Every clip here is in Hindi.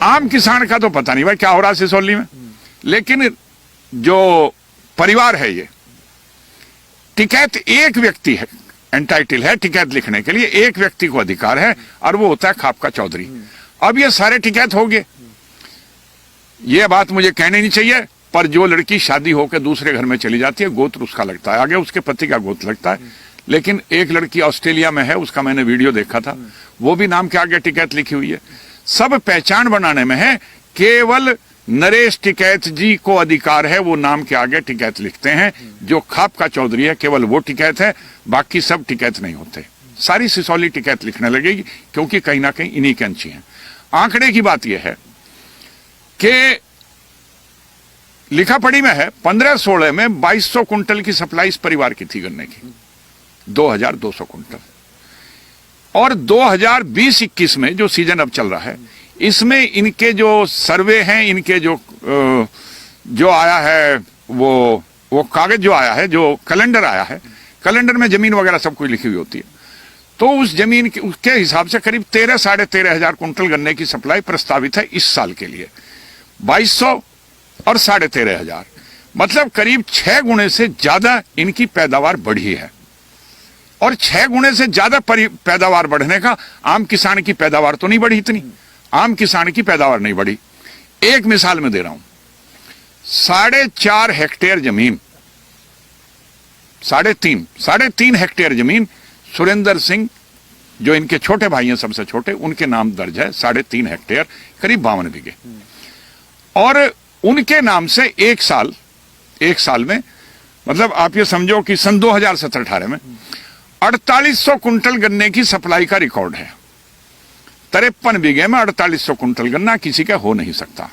आम किसान का तो पता नहीं भाई क्या हो रहा है सिसौली में, लेकिन जो परिवार है ये टिकैत एक व्यक्ति है एंटाइटल है टिकैत लिखने के लिए, एक व्यक्ति को अधिकार है और वो होता है खापका चौधरी। अब ये सारे टिकैत हो गए, ये बात मुझे कहनी नहीं चाहिए, पर जो लड़की शादी होकर दूसरे घर में चली जाती है गोत्र उसका लगता है, आगे उसके पति का गोत्र लगता है। लेकिन एक लड़की ऑस्ट्रेलिया में है, उसका मैंने वीडियो देखा था, वो भी नाम के आगे टिकैत लिखी हुई है। सब पहचान बनाने में है, केवल नरेश टिकैत जी को अधिकार है, वो नाम के आगे टिकैत लिखते हैं। जो खापका चौधरी है केवल वो टिकैत है, बाकी सब टिकैत नहीं होते। सारी सिसौली टिकैत लिखने लगेगी क्योंकि कहीं ना कहीं इन्हीं के अंशी हैं। आंकड़े की बात यह है कि लिखा पढ़ी में है 15-16 में 2200 कुंटल की सप्लाई इस परिवार की थी गन्ने की, 2200 कुंटल। और 2020-21 में जो सीजन अब चल रहा है इसमें इनके जो सर्वे हैं, इनके जो आया है वो कागज जो आया है, जो कैलेंडर आया है, कैलेंडर में जमीन वगैरह सब कुछ लिखी हुई होती है, तो उस जमीन के उसके हिसाब से करीब 13-13.5 हजार कुंटल गन्ने की सप्लाई प्रस्तावित है इस साल के लिए। 2200 और 13.5 मतलब करीब 6 गुने से ज्यादा इनकी पैदावार बढ़ी है। और 6 गुने से ज्यादा पैदावार बढ़ने का, आम किसान की पैदावार तो नहीं बढ़ी इतनी, आम किसान की पैदावार नहीं बढ़ी। एक मिसाल में दे रहा हूं, 4.5 हेक्टेयर जमीन, 3.5 हेक्टेयर जमीन सुरेंद्र सिंह जो इनके छोटे भाई हैं, सबसे छोटे, उनके नाम दर्ज है 3.5 हेक्टेयर, करीब 52 बीघे। और उनके नाम से एक साल में मतलब आप ये समझो कि सन 2017-18 में 4800 कुंटल गन्ने की सप्लाई का रिकॉर्ड है। 53 बीघे में 4800 कुंटल गन्ना किसी का हो नहीं सकता।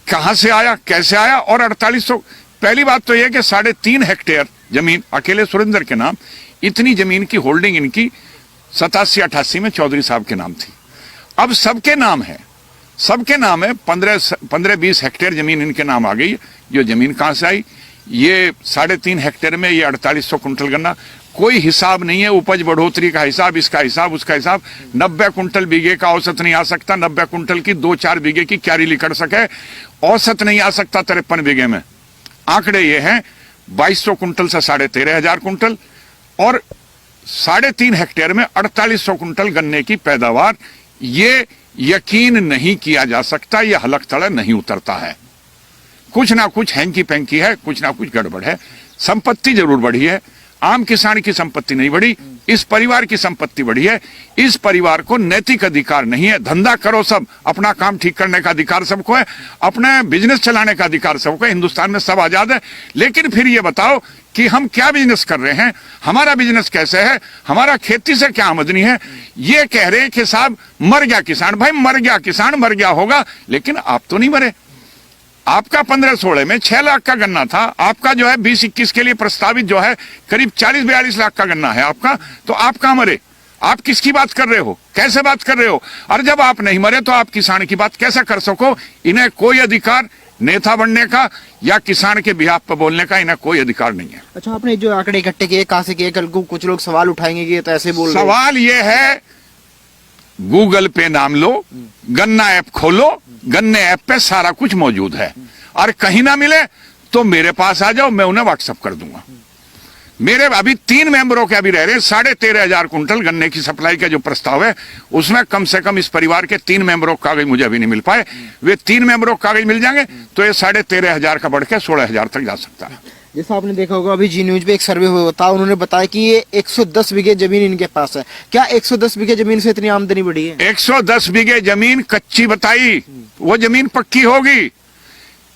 कहां से आया, कैसे आया? और 4800, पहली बात तो यह कि 3.5 हेक्टेयर जमीन अकेले सुरेंद्र के नाम, इतनी जमीन की होल्डिंग इनकी 87-88 में चौधरी साहब के नाम थी। अब सबके नाम है, 15-20 हेक्टेयर जमीन इनके नाम आ गई। जो जमीन कहां से आई? ये 3.5 हेक्टेयर में ये 4800 कुंटल गन्ना, कोई हिसाब नहीं है, उपज बढ़ोतरी का हिसाब, इसका हिसाब, उसका हिसाब। 90 कुंटल बीघे का औसत नहीं आ सकता, 90 कुंटल की 2-4 बीघे की क्यारी निकल सके, औसत नहीं आ सकता 53 बीघे में। आंकड़े ये हैं 2200 कुंटल से 13.5 कुंटल और 3.5 हेक्टेयर में 4800 कुंटल गन्ने की पैदावार। ये यकीन नहीं किया जा सकता, ये हलक तड़ा नहीं उतरता है। कुछ ना कुछ हैंकी पैंकी है, कुछ ना कुछ गड़बड़ है। संपत्ति जरूर बढ़ी है, आम किसान की संपत्ति नहीं बढ़ी, इस परिवार की संपत्ति बढ़ी है। इस परिवार को नैतिक अधिकार नहीं है। धंधा करो सब, अपना काम ठीक करने का अधिकार सबको है, अपना बिजनेस चलाने का अधिकार सबको है। हिंदुस्तान में सब आजाद है। लेकिन फिर ये बताओ कि हम क्या बिजनेस कर रहे हैं, हमारा बिजनेस कैसे है, हमारा खेती से क्या आमदनी है। ये कह रहे हैं कि साहब मर गया किसान। भाई मर गया किसान, मर गया होगा, लेकिन आप तो नहीं मरे। आपका 15-16 में 6 लाख का गन्ना था, आपका जो है 20-21 के लिए प्रस्तावित जो है करीब 40-42 लाख का गन्ना है आपका, तो आप कहां मरे? आप किसकी बात कर रहे हो, कैसे बात कर रहे हो? और जब आप नहीं मरे तो आप किसान की बात कैसे कर सको? इन्हें कोई अधिकार नेता बनने का या किसान के बिहाफ पर बोलने का इन्हें कोई अधिकार नहीं है। अच्छा, आपने जो आंकड़े इकट्ठे किए कहां से किए? कल को कुछ लोग सवाल उठाएंगे कि तो ऐसे बोल रहे हैं। सवाल ये है, गूगल पे नाम लो, गन्ना ऐप खोलो, गन्ने ऐप पे सारा कुछ मौजूद है। और कहीं ना मिले तो मेरे पास आ जाओ, मैं उन्हें व्हाट्सएप कर दूंगा। मेरे अभी 3 मेंबरों के अभी रह रहे हैं 13.5 कुंटल गन्ने की सप्लाई का जो प्रस्ताव है, उसमें कम से कम इस परिवार के 3 मेंबरों का कागज मुझे अभी नहीं मिल पाए। वे 3 मेंबरों का कागज मिल जाएंगे तो ये 13.5 का बढ़ के 16,000 तक जा सकता है। जैसा आपने देखा होगा अभी जी न्यूज पे एक सर्वे हुआ था, उन्होंने बताया कि ये 110 बीघे जमीन इनके पास है। क्या 110 बीघे जमीन से इतनी आमदनी बढ़ी है? 110 बीघे जमीन कच्ची बताई, वो जमीन पक्की होगी।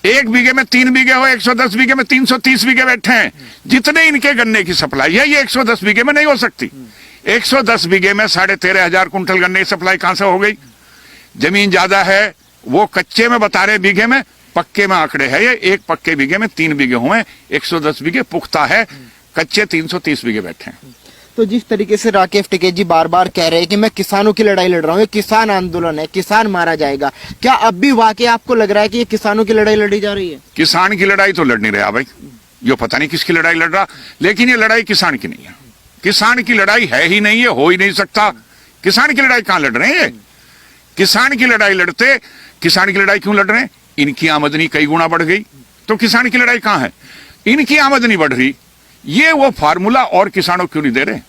1 बीघे में 3 बीघे हो, 110 बीघे में 330 बीघे बैठे हैं। जितने इनके गन्ने की सप्लाई है ये 110 बीघे में नहीं हो सकती। 110 बीघे में 13.5 कुंटल गन्ने की सप्लाई कहां से हो गई? जमीन ज्यादा है, वो कच्चे में बता रहे बीघे में, पक्के में आंकड़े है ये। 1 पक्के बीघे में 3 बीघे हुए, 110 बीघे पुख्ता है, कच्चे 330 बीघे बैठे हैं। तो जिस तरीके से राकेश टिकैत जी बार बार कह रहे हैं कि मैं किसानों की लड़ाई लड़ रहा हूँ, ये किसान आंदोलन है, किसान मारा जाएगा, क्या अब भी वाकई आपको लग रहा है कि ये किसानों की लड़ाई लड़ी जा रही है? किसान की लड़ाई तो लड़ नहीं रहा भाई, जो पता नहीं किसकी लड़ाई लड़ रहा, लेकिन ये लड़ाई किसान की नहीं है। किसान की लड़ाई है ही नहीं, ये हो ही नहीं सकता। किसान की लड़ाई कहां लड़ रहे हैं? किसान की लड़ाई लड़ते, किसान की लड़ाई क्यों लड़ रहे हैं? इनकी आमदनी कई गुना बढ़ गई, तो किसान की लड़ाई कहां है? इनकी आमदनी बढ़ रही, ये वो फार्मूला और किसानों क्यों नहीं दे रहे?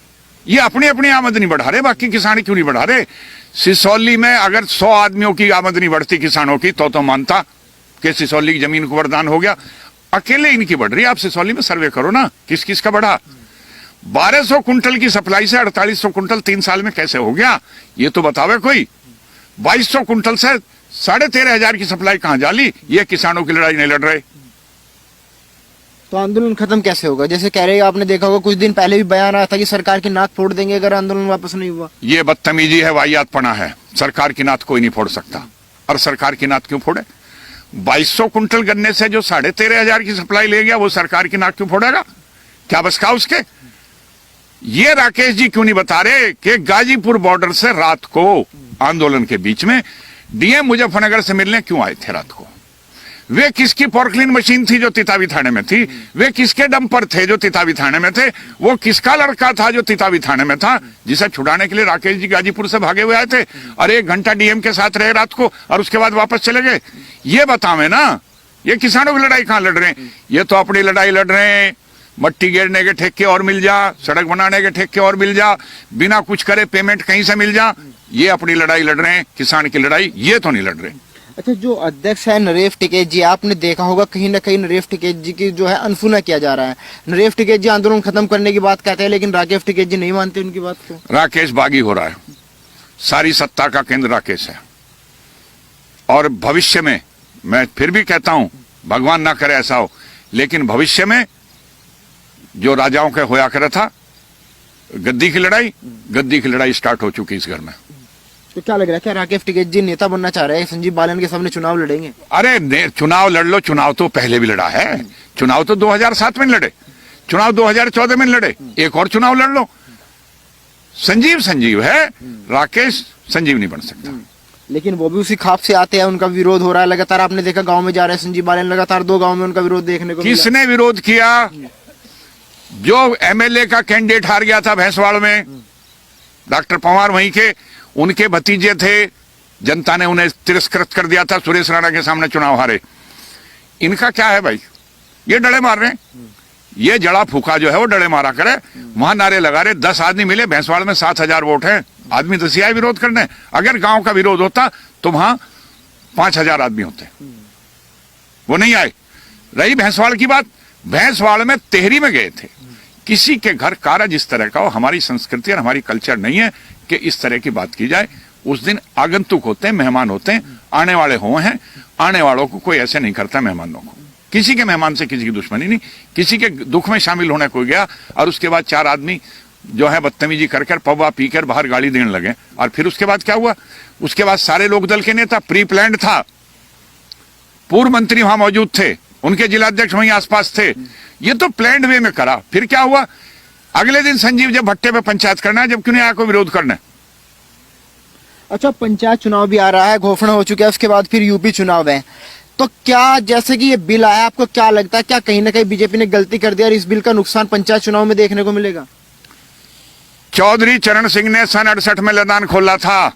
ये अपनी अपनी आमदनी बढ़ा रहे, बाकी किसान क्यों नहीं बढ़ा रहे? सिसौली में अगर 100 आदमियों की आमदनी बढ़ती किसानों की तो मानता कि सिसौली की जमीन को वरदान हो गया। अकेले इनकी बढ़ रही है। आप सिसौली में सर्वे करो ना, किस किस का बढ़ा। 1200 कुंटल की सप्लाई से 4800 कुंटल 3 साल में कैसे हो गया, ये तो बतावे कोई। 2200 कुंटल से 13,500 की सप्लाई कहां जाली? ये किसानों की लड़ाई नहीं लड़ रहे। तो आंदोलन खत्म कैसे होगा? जैसे कह रहे हैं, आपने देखा होगा कुछ दिन पहले भी बयान आया था कि सरकार की नाक फोड़ देंगे अगर आंदोलन वापस नहीं हुआ। ये बदतमीजी है, वाहियातपना है। सरकार की नाक कोई नहीं फोड़ सकता। और सरकार की नाक क्यों फोड़े? 2200 कुंटल गन्ने से जो 13,500 की सप्लाई ले गया, वो सरकार की नाक क्यों फोड़ेगा? क्या बस का उसके? ये राकेश जी क्यों नहीं बता रहे कि गाजीपुर बॉर्डर से रात को आंदोलन के बीच में डीएम मुजफ्फरनगर से मिलने क्यों आए थे रात को? वे किसकी पोर्कलिन मशीन थी जो तितावी थाने में थी? वे किसके डंपर थे जो तितावी थाने में थे? वो किसका लड़का था जो तितावी थाने में था, जिसे छुड़ाने के लिए राकेश जी गाजीपुर से भागे हुए आए थे? और 1 घंटा डीएम के साथ रहे रात को और उसके बाद वापस चले गए। ये बतावे ना, ये किसानों की लड़ाई कहां लड़ रहे हैं? ये तो अपनी लड़ाई लड़ रहे हैं, मट्टी गेरने के ठेके और मिल जा, सड़क बनाने के ठेके और मिल जा, बिना कुछ करे पेमेंट कहीं से मिल जा। ये अपनी लड़ाई लड़ रहे हैं, किसान की लड़ाई ये तो नहीं लड़ रहे। अच्छा, जो अध्यक्ष है नरेश टिकैत जी, आपने देखा होगा कहीं ना कहीं नरेश टिकैत जी की जो है अनसुना किया जा रहा है। नरेश टिकैत जी आंदोलन खत्म करने की बात कहते हैं, लेकिन राकेश टिकैत जी नहीं मानते उनकी बात को। राकेश बागी हो रहा है, सारी सत्ता का केंद्र राकेश है। और भविष्य में मैं फिर भी कहता हूं, भगवान ना करे ऐसा हो, लेकिन भविष्य में जो राजाओं के होया करे था गद्दी की लड़ाई स्टार्ट हो चुकी इस घर में। तो क्या लग रहा है, क्या राकेश टिकैत जी नेता बनना चाह रहे हैं? संजीव बालन के सामने चुनाव लड़ेंगे? अरे चुनाव लड़ लो, चुनाव तो पहले भी लड़ा है। चुनाव तो 2007 में लड़े, चुनाव 2014 में लड़े, एक और चुनाव लड़ लो। संजीव है, राकेश संजीव नहीं बन सकता। लेकिन वो भी उसी खाप से आते हैं, उनका विरोध हो रहा है लगातार। आपने देखा गांव में जा रहे हैं संजीव बालन, लगातार 2 गांव में उनका विरोध देखने को मिला। किसने विरोध किया? जो एमएलए का कैंडिडेट हार गया था भैंसवाड़ में, डॉक्टर पवार वहीं के, उनके भतीजे थे, जनता ने उन्हें तिरस्कृत कर दिया था, सुरेश राणा के सामने चुनाव हारे। इनका क्या है भाई? ये डड़े मार रहे हैं। ये जड़ा फूका जो है वो डड़े मारा करे, वहां नारे लगा रहे। 10 आदमी मिले, भैंसवाड़ में 7,000 वोट हैं, आदमी 10 आए विरोध करने। अगर गांव का विरोध होता तो वहां 5,000 आदमी होते, वो नहीं आए। रही भैंसवाड़ की बात, भैंसवाड़ में तेहरी में गए थे। किसी के घर कारज इस तरह का हो, हमारी संस्कृति और हमारी कल्चर नहीं है कि इस तरह की बात की जाए। उस दिन आगंतुक होते हैं, मेहमान होते हैं, आने वाले हुए हैं। आने वालों को कोई ऐसे नहीं करता मेहमानों को। किसी के मेहमान से किसी की दुश्मनी नहीं। किसी के दुख में शामिल होने कोई गया और उसके बाद 4 आदमी जो है बदतमीजी कर पौवा पीकर बाहर गाली देने लगे। और फिर उसके बाद क्या हुआ? उसके बाद सारे लोक दल के नेता, प्री प्लान्ड था, पूर्व मंत्री वहां मौजूद थे, उनके जिलाध्यक्ष वहीं आसपास थे। ये तो प्लान्ड वे में करा। फिर क्या हुआ? अगले दिन संजीव जब भट्टे पे पंचायत करना है, जब क्यों नहीं आया कोई विरोध करना है? अच्छा, पंचायत चुनाव भी आ रहा है, घोषणा हो चुकी है, उसके बाद फिर यूपी चुनाव है। तो क्या जैसे कि ये बिल आया, आपको क्या लगता है, क्या कहीं ना कहीं बीजेपी ने गलती कर दिया और इस बिल का नुकसान पंचायत चुनाव में देखने को मिलेगा? चौधरी चरण सिंह ने सन 68 में लदान खोला था।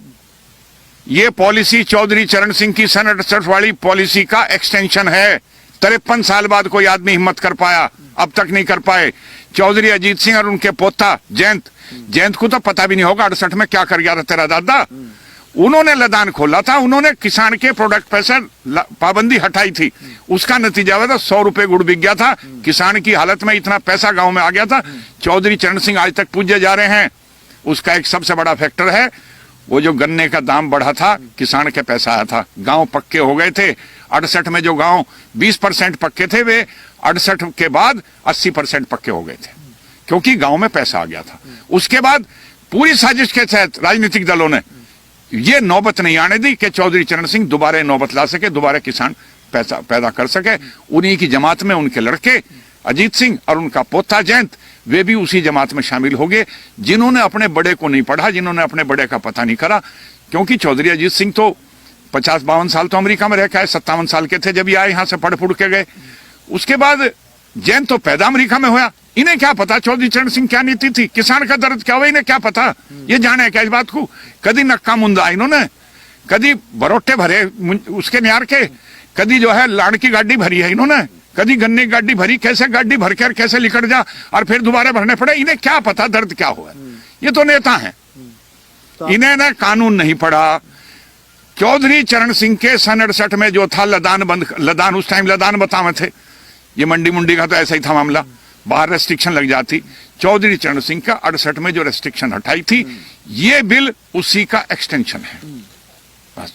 ये पॉलिसी चौधरी चरण सिंह की सन 68 वाली पॉलिसी का एक्सटेंशन है। 53 साल बाद कोई आदमी हिम्मत कर पाया, अब तक नहीं कर पाए। चौधरी अजीत सिंह और उनके पोता जयंत को तो पता भी नहीं होगा 68 में क्या कर गया था तेरा दादा। उन्होंने लदान खोला था, उन्होंने किसान के प्रोडक्ट पे से पाबंदी हटाई थी। उसका नतीजा हुआ था 100 रुपए गुड़ बिक गया था। किसान की हालत में इतना पैसा गांव में आ गया था। चौधरी चरण सिंह आज तक पूजे जा रहे हैं। उसका एक सबसे बड़ा फैक्टर है वो जो गन्ने का दाम बढ़ा था, किसान के पैसा आया था, गांव पक्के हो गए थे। 68 में जो गांव 20% पक्के थे, वे 68 के बाद 80% पक्के हो गए थे, क्योंकि गांव में पैसा आ गया था। उसके बाद पूरी साजिश के तहत राजनीतिक दलों ने ये नौबत नहीं आने दी कि चौधरी चरण सिंह दोबारा नौबत ला सके, दोबारा किसान पैसा पैदा कर सके। उन्हीं की जमात में उनके लड़के अजीत सिंह और उनका पोता जयंत, वे भी उसी जमात में शामिल हो गए, जिन्होंने अपने बड़े को नहीं पढ़ा, जिन्होंने अपने बड़े का पता नहीं करा। क्योंकि चौधरी अजीत सिंह तो 50-52 साल तो अमेरिका में रह के आए, 57 साल के थे जब ये आए, यहां से पढ़ फुड़ के गए। उसके बाद जयंत तो पैदा अमेरिका में हुआ। इन्हें क्या पता चौधरी चरण सिंह क्या नीति थी, किसान का दर्द क्या हुआ, इन्हें क्या पता? ये जाने क्या इस बात को? कदी नक्का मुंदा इन्होंने, कदी बरोटे भरे उसके न्यार के, कदी जो है लाड़ की गाड़ी भरी है इन्होंने, कदी गन्ने की गाड़ी भरी, कैसे गाड़ी भर के और कैसे लिकट जा और फिर दोबारा भरने पड़े। इन्हें क्या पता दर्द क्या हुआ। ये तो नेता हैं, इन्हें ना कानून नहीं पढ़ा। चौधरी चरण सिंह के सन 68 में जो था लदान उस टाइम लदान बतावे थे, ये मंडी मुंडी का तो ऐसा ही था मामला, बाहर रेस्ट्रिक्शन लग जाती। चौधरी चरण सिंह का 68 में जो रेस्ट्रिक्शन हटाई थी, ये बिल उसी का एक्सटेंशन है बस।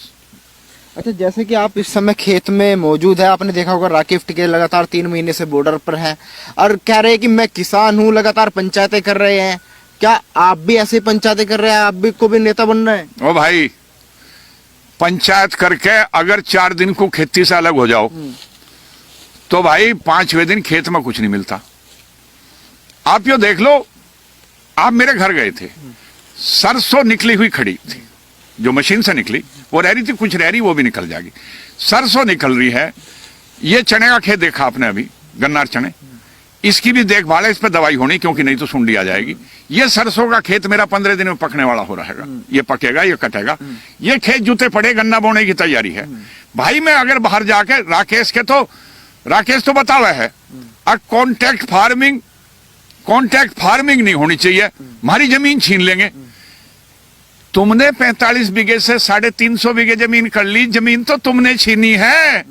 अच्छा, जैसे कि आप इस समय खेत में मौजूद है, आपने देखा होगा राकेश टिकैत लगातार 3 महीने से बॉर्डर पर है और कह रहे हैं कि मैं किसान हूं, लगातार पंचायतें कर रहे हैं। क्या आप भी ऐसे पंचायतें कर रहे हैं? आप भी को भी नेता बनना है? ओ भाई, पंचायत करके अगर 4 दिन को खेती से अलग हो जाओ तो भाई 5वें दिन खेत में कुछ नहीं मिलता। आप यो देख लो, आप मेरे घर गए थे, सरसों निकली हुई खड़ी थी, जो मशीन से निकली वो रह रही थी, कुछ रह रही वो भी निकल जाएगी। सरसों निकल रही है। ये चने का खेत देखा आपने अभी, गन्नार चने, इसकी भी देखभाल है, इस पर दवाई होनी क्योंकि नहीं तो सुंडी आ जाएगी। ये सरसों का खेत मेरा 15 दिन में पकने वाला हो रहेगा, ये पकेगा, ये कटेगा। ये खेत जूते पड़े, गन्ना बोने की तैयारी है। भाई मैं अगर बाहर जाके राकेश तो बतावा है, कॉन्ट्रैक्ट फार्मिंग नहीं होनी चाहिए, हमारी जमीन छीन लेंगे। तुमने 45 बीघे से 350 बीघे जमीन कर ली, जमीन तो तुमने छीनी है।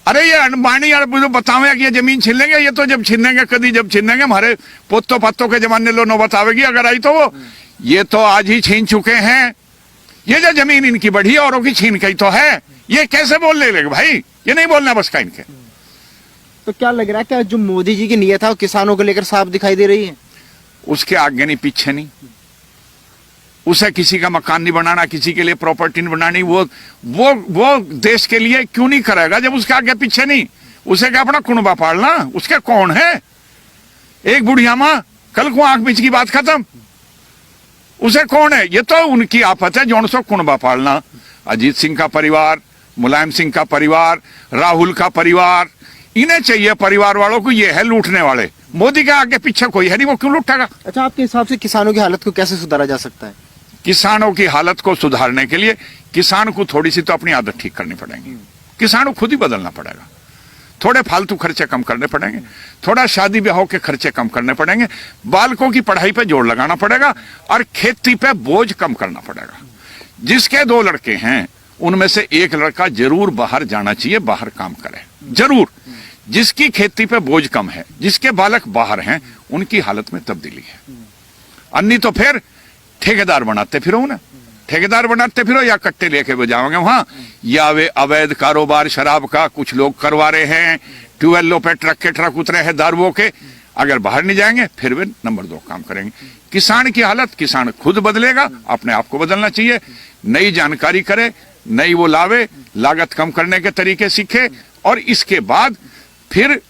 अरे ये अनबाणी जो बतावे कि ये जमीन छीन लेंगे, ये तो जब छीनेंगे कभी जब छीनेंगे, हमारे पोतों पत्तों के जमाने लो नो बतावेगी अगर आई तो वो, ये तो आज ही छीन चुके हैं। ये जो जमीन इनकी बढ़ी औरों की छीन गई तो है, ये कैसे बोल ले भाई, ये नहीं बोलना बस का इनके। तो क्या लग रहा है, क्या जो मोदी जी की नीयत है वो किसानों को लेकर साफ दिखाई दे रही है? उसके आगे नहीं पीछे नहीं, उसे किसी का मकान नहीं बनाना, किसी के लिए प्रॉपर्टी नहीं बनानी, वो देश के लिए क्यों नहीं करेगा जब उसके आगे पीछे नहीं। उसे क्या अपना कुनबा पालना, उसके कौन है? एक बुढ़िया माँ कल को आंख बीच की बात खत्म, उसे कौन है? ये तो उनकी आफत है जो सो कुनबा पालना। अजीत सिंह का परिवार, मुलायम सिंह का परिवार, राहुल का परिवार, इन्हें चाहिए परिवार वालों को, ये है लूटने वाले। मोदी के आगे पीछे कोई है नहीं, वो क्यों लूटेगा? अच्छा, आपके हिसाब से किसानों की हालत को कैसे सुधारा जा सकता है? किसानों की हालत को सुधारने के लिए किसान को थोड़ी सी तो अपनी आदत ठीक करनी पड़ेगी, किसान को खुद ही बदलना पड़ेगा। थोड़े फालतू खर्चे कम करने पड़ेंगे, थोड़ा शादी ब्याह के खर्चे कम करने पड़ेंगे, बालकों की पढ़ाई पे जोर लगाना पड़ेगा और खेती पे बोझ कम करना पड़ेगा। जिसके 2 लड़के हैं उनमें से एक लड़का जरूर बाहर जाना चाहिए, बाहर काम करे जरूर। जिसकी खेती पे बोझ कम है, जिसके बालक बाहर हैं, उनकी हालत में तब्दीली है। अन्नी तो फिर ठेकेदार बनाते फिरो ना, ठेकेदार बनाते फिरो या कट्टे लेके बजाओगे वहां, या वे अवैध कारोबार शराब का कुछ लोग करवा रहे हैं, ट्यूबवेलों पे ट्रक के ट्रक उतरे हैं दारुओं के, अगर बाहर नहीं जाएंगे फिर वे नंबर 2 काम करेंगे। किसान की हालत किसान खुद बदलेगा, अपने आप को बदलना चाहिए, नई जानकारी करे, नई वो लावे, लागत कम करने के तरीके सीखे और इसके बाद फिर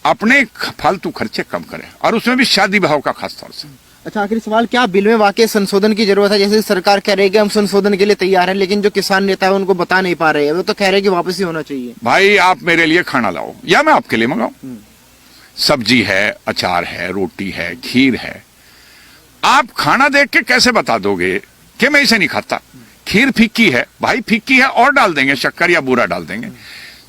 अपने फालतू खर्चे कम करे और उसमें भी शादी ब्याह का खास तौर से। अच्छा, आखिरी सवाल, क्या बिल में वाकई संशोधन की जरूरत है? जैसे सरकार कह रही है कि हम संशोधन के लिए तैयार हैं, लेकिन जो किसान नेता है उनको बता नहीं पा रहे हैं, वो तो कह रहे हैं कि वापस ही होना चाहिए। भाई आप मेरे लिए खाना लाओ या मैं आपके लिए मंगाऊं, सब्जी है, अचार है, रोटी है, खीर है, आप खाना देख के कैसे बता दोगे कि मैं इसे नहीं खाता? खीर फीकी है, भाई फीकी है और डाल देंगे, शक्कर या बूरा डाल देंगे।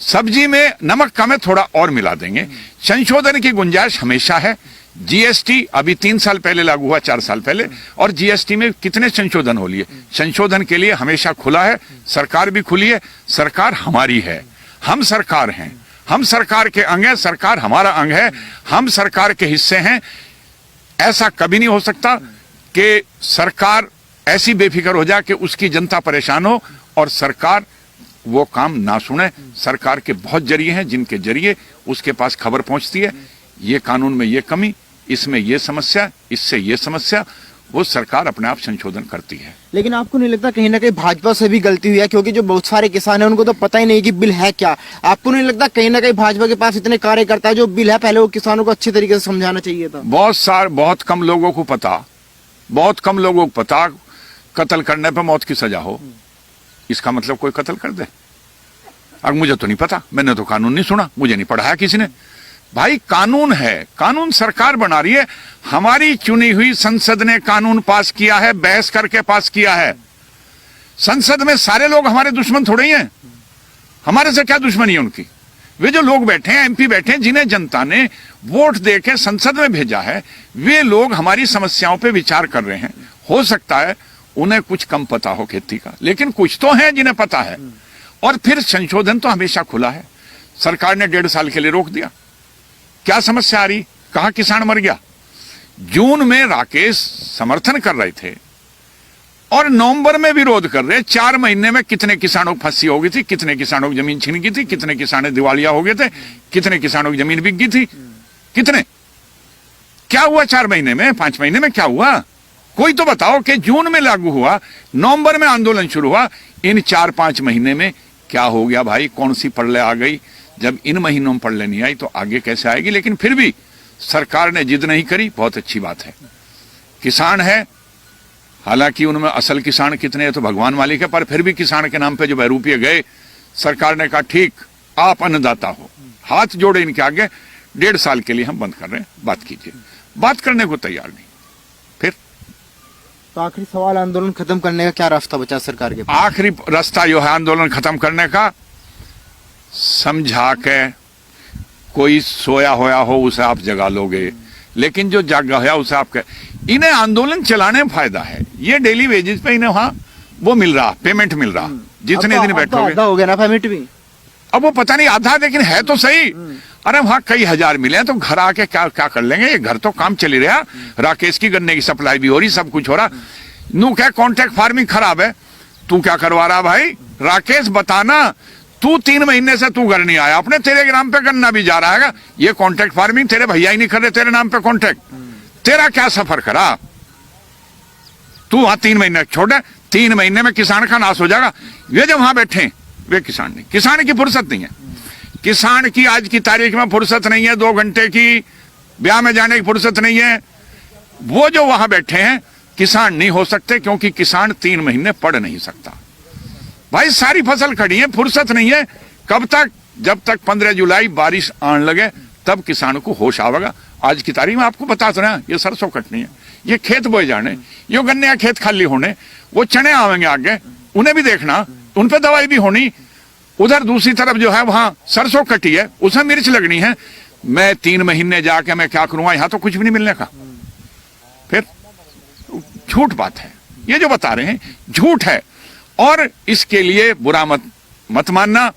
सब्जी में नमक कम है, थोड़ा और मिला देंगे। संशोधन की गुंजाइश हमेशा है। जीएसटी अभी 3 साल पहले लागू हुआ, 4 साल पहले, और जीएसटी में कितने संशोधन हो लिए। संशोधन के लिए हमेशा खुला है, सरकार भी खुली है। सरकार हमारी है, हम सरकार हैं, हम सरकार के अंग हैं, सरकार हमारा अंग है, हम सरकार के हिस्से हैं। ऐसा कभी नहीं हो सकता कि सरकार ऐसी बेफिक्र हो जाए कि उसकी जनता परेशान हो और सरकार वो काम ना सुने। सरकार के बहुत जरिए हैं जिनके जरिए उसके पास खबर पहुंचती है, ये कानून में ये कमी, इसमें ये समस्या, इससे ये समस्या, वो सरकार अपने आप संशोधन करती है। लेकिन आपको नहीं लगता कहीं ना कहीं भाजपा से भी गलती हुई है? क्योंकि जो बहुत सारे किसान हैं उनको तो पता ही नहीं कि बिल है क्या। आपको नहीं लगता कहीं ना कहीं भाजपा के पास इतने कार्यकर्ता है, जो बिल है पहले वो किसानों को अच्छे तरीके से समझाना चाहिए था? बहुत कम लोगों को पता, बहुत कम लोगों को पता कत्ल करने पर मौत की सजा हो, इसका मतलब कोई कत्ल कर दे। अब मुझे तो नहीं पता, मैंने तो कानून नहीं सुना, मुझे नहीं पढ़ाया किसी ने। भाई कानून है, कानून सरकार बना रही है, हमारी चुनी हुई संसद ने कानून पास किया है, बहस करके पास किया है। संसद में सारे लोग हमारे दुश्मन थोड़े ही हैं। हमारे से क्या दुश्मनी है उनकी? वे जो लोग बैठे हैं, एमपी बैठे हैं, जिन्हें जनता ने वोट देकर संसद में भेजा है, वे लोग हमारी समस्याओं पे विचार कर रहे हैं। हो सकता है उन्हें कुछ कम पता हो खेती का, लेकिन कुछ तो है जिन्हें पता है। और फिर संशोधन तो हमेशा खुला है। सरकार ने 1.5 साल के लिए रोक दिया। क्या समस्या आ रही? कहां किसान मर गया? जून में राकेश समर्थन कर रहे थे और नवंबर में विरोध कर रहे। 4 महीने में कितने किसानों को फंसी हो गई थी, कितने किसानों की जमीन छीन गई थी, कितने किसान दिवालिया हो गए थे, कितने किसानों की जमीन बिक गई थी, कितने? क्या हुआ 4 महीने में, 5 महीने में क्या हुआ? कोई तो बताओ कि जून में लागू हुआ, नवंबर में आंदोलन शुरू हुआ, इन 4-5 महीने में क्या हो गया भाई? कौन सी प्रलय आ गई? जब इन महीनों में प्रलय नहीं आई तो आगे कैसे आएगी? लेकिन फिर भी सरकार ने जिद नहीं करी, बहुत अच्छी बात है। किसान है, हालांकि उनमें असल किसान कितने हैं तो भगवान मालिक है, पर फिर भी किसान के नाम पे जो रुपये गए, सरकार ने कहा ठीक, आप अन्नदाता हो, हाथ जोड़े इनके आगे, 1.5 साल के लिए हम बंद कर रहे हैं, बात कीजिए। बात करने को तैयार नहीं। फिर तो आखिरी सवाल, आंदोलन खत्म करने का क्या रास्ता बचा सरकार के पास? आखिरी रास्ता जो है आंदोलन खत्म करने का, समझा के कोई सोया होया हो उसे आप जगा लोगे, लेकिन जो जागा होया उसे आप इन्हें आंदोलन चलाने में फायदा है। ये डेली वेजेस पे इन्हें वहां वो मिल रहा, पेमेंट मिल रहा, जितने दिन बैठोगे। आधा हो गया ना पेमेंट भी। अब वो पता नहीं आधा, लेकिन है तो सही। अरे वहां कई हजार मिले हैं, तो घर आके क्या क्या कर लेंगे? ये घर तो काम चली रहा, राकेश की गन्ने की सप्लाई भी हो रही, सब कुछ हो रहा। नू क्या कॉन्ट्रैक्ट फार्मिंग खराब है? तू क्या करवा रहा भाई? राकेश बताना, तू 3 महीने से तू घर नहीं आया, अपने तेरे नाम पे गन्ना भी जा रहा है। ये कॉन्ट्रैक्ट फार्मिंग तेरे भैया ही नहीं कर रहे तेरे नाम पे कॉन्ट्रैक्ट। तेरा क्या सफर करा तू? वहां 3 महीने छोड़, 3 महीने में किसान का नाश हो जाएगा। वे जो वहां बैठे वे किसान नहीं, किसान की फुर्सत नहीं है। किसान की आज की तारीख में फुर्सत नहीं है, 2 घंटे की ब्याह में जाने की फुर्सत नहीं है। वो जो वहां बैठे हैं किसान नहीं हो सकते, क्योंकि किसान 3 महीने पढ़ नहीं सकता भाई। सारी फसल खड़ी है, फुर्सत नहीं है। कब तक? जब तक 15 जुलाई बारिश आने लगे तब किसान को होश आवेगा। आज की तारीख में आपको बता रहा, ये सरसों कटनी है, ये खेत बोए जाने, ये गन्ने का खेत खाली होने, वो चने आवेंगे आगे, उन्हें भी देखना, उन पे दवाई भी होनी। उधर दूसरी तरफ जो है वहां सरसों कटी है, उसमें मिर्च लगनी है। मैं 3 महीने जाके मैं क्या करूंगा? यहां तो कुछ भी नहीं मिलने का। फिर झूठ बात है, ये जो बता रहे हैं झूठ है। और इसके लिए बुरा मत मानना।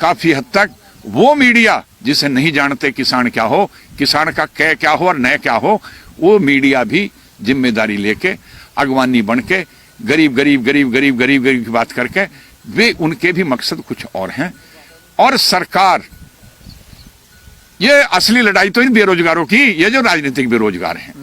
काफी हद तक वो मीडिया जिसे नहीं जानते किसान क्या हो, किसान का कै क्या हो और नय क्या हो, वो मीडिया भी जिम्मेदारी लेके अगवानी बन के गरीब गरीब गरीब गरीब गरीब गरीब की बात करके, वे उनके भी मकसद कुछ और हैं। और सरकार, ये असली लड़ाई तो इन बेरोजगारों की, ये जो राजनीतिक बेरोजगार हैं,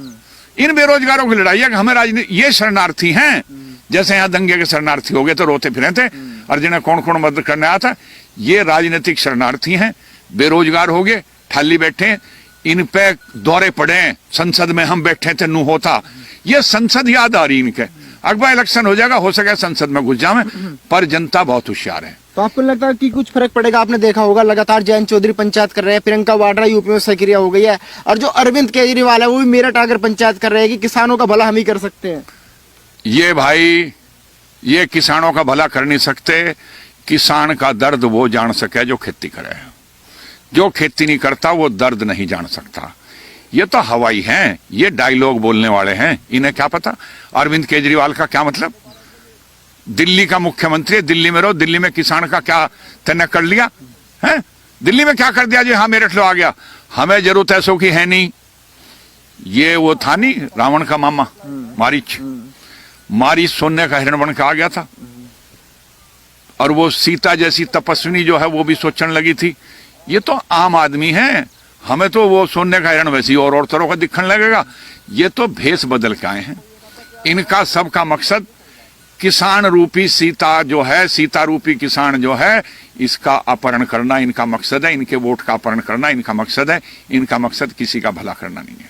इन बेरोजगारों की लड़ाई है कि हमें राजनीति, ये शरणार्थी हैं। जैसे यहाँ दंगे के शरणार्थी हो गए तो रोते फिरे थे, और जिन्हें कौन कौन मदद करने आया था, ये राजनीतिक शरणार्थी हैं, बेरोजगार हो गए, ठाली बैठे, इन पे दौरे पड़े। संसद में हम बैठे थे, नू होता, ये संसद याद आ रही इनके। अगवा इलेक्शन हो जाएगा, हो सके संसद में घुस जावे, पर जनता बहुत होशियार है। तो आपको लगता है कि कुछ फर्क पड़ेगा? आपने देखा होगा लगातार जयंत चौधरी पंचायत कर रहे हैं, प्रियंका वाड्रा यूपी में सक्रिय हो गई है, और जो अरविंद केजरीवाल है वो भी मेरठ आकर पंचायत कर रहे हैं कि किसानों का भला हम ही कर सकते हैं। ये भाई, ये किसानों का भला कर नहीं सकते। किसान का दर्द वो जान सके जो खेती करे, जो खेती नहीं करता वो दर्द नहीं जान सकता। ये तो हवाई हैं, ये डायलॉग बोलने वाले हैं, इन्हें क्या पता अरविंद केजरीवाल का क्या मतलब। दिल्ली का मुख्यमंत्री है, दिल्ली में रहो, दिल्ली में किसान का क्या तय कर लिया है? दिल्ली में क्या कर दिया जो हाँ मेरठ लो आ गया, हमें जरूरत ऐसो की है नहीं। ये वो था नहीं रावण का मामा मारीच, मारीच सोने का हिरण बन के आ गया था, और वो सीता जैसी तपस्विनी जो है वो भी सोचने लगी थी। ये तो आम आदमी है, हमें तो वो सोने का हिरण वैसी और तरह का दिखने लगेगा। ये तो भेष बदल के आए हैं। इनका सबका मकसद किसान रूपी सीता जो है, सीता रूपी किसान जो है, इसका अपहरण करना इनका मकसद है। इनके वोट का अपहरण करना इनका मकसद है। इनका मकसद किसी का भला करना नहीं है।